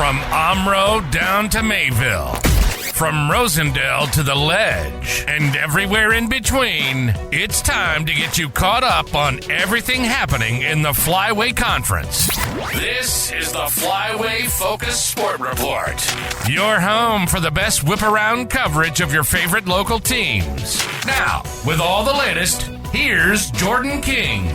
From Omro down to Mayville, from Rosendale to the Ledge, and everywhere in between, it's time to get you caught up on everything happening in the Flyway Conference. This is the Flyway Focus Sport Report, your home for the best whip-around coverage of your favorite local teams. Now, with all the latest, here's Jordan King.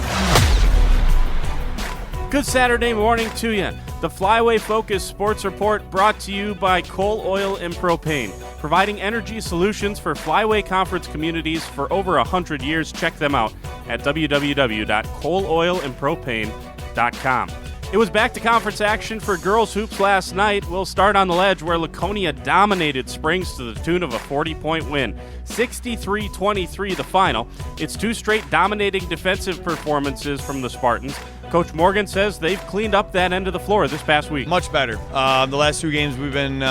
Good Saturday morning to you. The Flyway Focus Sports Report brought to you by Coal, Oil, and Propane, providing energy solutions for Flyway Conference communities for over 100 years. Check them out at www.coaloilandpropane.com. It was back to conference action for girls hoops last night. We'll start on the Ledge, where Laconia dominated Springs to the tune of a 40-point win. 63-23 the final. It's two straight dominating defensive performances from the Spartans. Coach Morgan says they've cleaned up that end of the floor this past week. Much better. The last two games we've been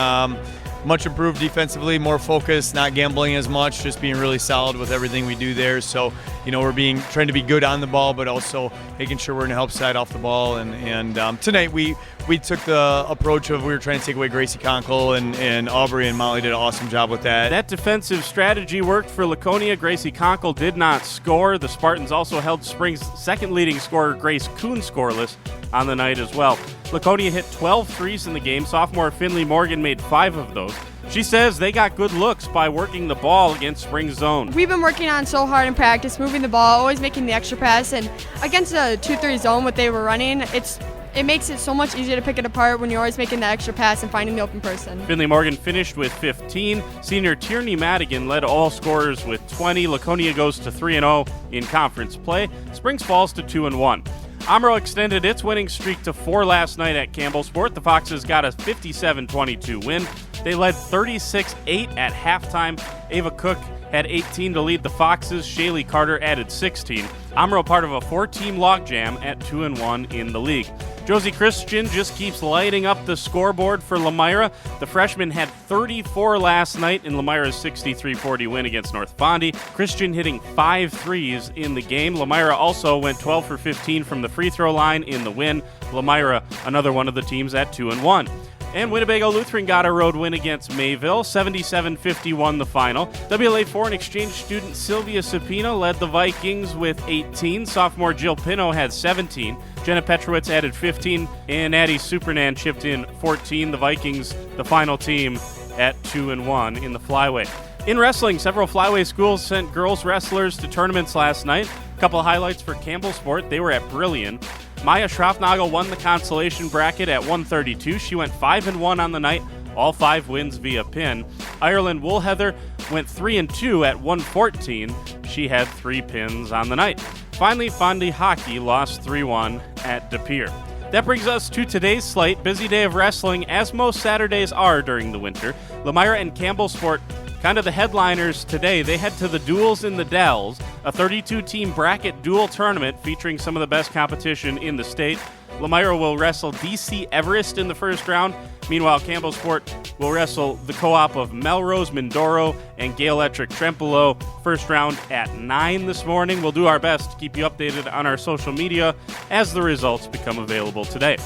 much improved defensively, more focused, not gambling as much, just being really solid with everything we do there. So, we're trying to be good on the ball, but also making sure we're in the help side off the ball. And tonight we took the approach of we were trying to take away Gracie Conkle, and Aubrey and Molly did an awesome job with that. That defensive strategy worked for Laconia. Gracie Conkle did not score. The Spartans also held Springs' second leading scorer, Grace Kuhn, scoreless on the night as well. Laconia hit 12 threes in the game. Sophomore Finley Morgan made 5 of those. She says they got good looks by working the ball against Springs zone. We've been working on so hard in practice, moving the ball, always making the extra pass, and against the 2-3 zone, what they were running, it makes it so much easier to pick it apart when you're always making the extra pass and finding the open person. Finley Morgan finished with 15. Senior Tierney Madigan led all scorers with 20. Laconia goes to 3-0 in conference play. Springs falls to 2-1. Omro extended its winning streak to 4 last night at Campbellsport. The Foxes got a 57-22 win. They led 36-8 at halftime. Ava Cook had 18 to lead the Foxes. Shaylee Carter added 16. Omro part of a 4-team logjam at 2-1 in the league. Josie Christian just keeps lighting up the scoreboard for Lemira. The freshman had 34 last night in Lemira's 63-40 win against North Fondy. Christian hitting 5 threes in the game. Lemira also went 12 for 15 from the free throw line in the win. Lemira, another one of the teams at 2-1. And Winnebago Lutheran got a road win against Mayville, 77-51 the final. WLA foreign exchange student Sylvia Supino led the Vikings with 18. Sophomore Jill Pino had 17. Jenna Petrowitz added 15. And Addie Supernan chipped in 14. The Vikings, the final team, at 2-1 in the Flyway. In wrestling, several Flyway schools sent girls wrestlers to tournaments last night. A couple of highlights for Campbellsport. They were at Brillion. Maya Schraffnagel won the consolation bracket at 132. She went 5-1 on the night, all 5 wins via pin. Ireland Woolheather went 3-2 at 114. She had 3 pins on the night. Finally, Fondy Hockey lost 3-1 at De Pere. That brings us to today's slate. Busy day of wrestling, as most Saturdays are during the winter. Lemira and Campbellsport, kind of the headliners today. They head to the Duels in the Dells, a 32-team bracket duel tournament featuring some of the best competition in the state. Lemira will wrestle DC Everest in the first round. Meanwhile, Campbellsport will wrestle the co-op of Melrose Mindoro and Gale Electric Trempealeau. First round at 9 this morning. We'll do our best to keep you updated on our social media as the results become available today.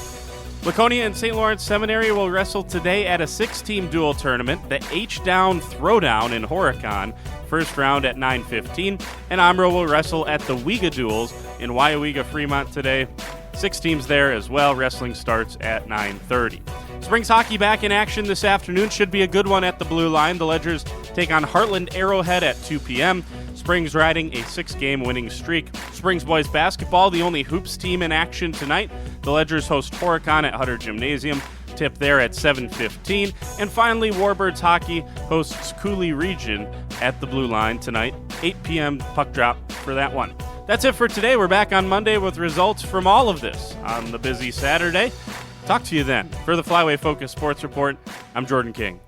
Laconia and St. Lawrence Seminary will wrestle today at a 6-team duel tournament, the H-Down Throwdown in Horicon, first round at 9:15, and Omro will wrestle at the Wega Duels in Waiawega Fremont today. 6 teams there as well. Wrestling starts at 9:30. Springs hockey back in action this afternoon. Should be a good one at the Blue Line. The Ledgers take on Heartland Arrowhead at 2 p.m. Springs riding a 6-game winning streak. Springs boys basketball, the only hoops team in action tonight. The Ledgers host Horicon at Hutter Gymnasium. Tip there at 7:15. And finally, Warbirds hockey hosts Cooley Region at the Blue Line tonight. 8 p.m. puck drop for that one. That's it for today. We're back on Monday with results from all of this on the busy Saturday. Talk to you then. For the Flyway Focus Sports Report, I'm Jordan King.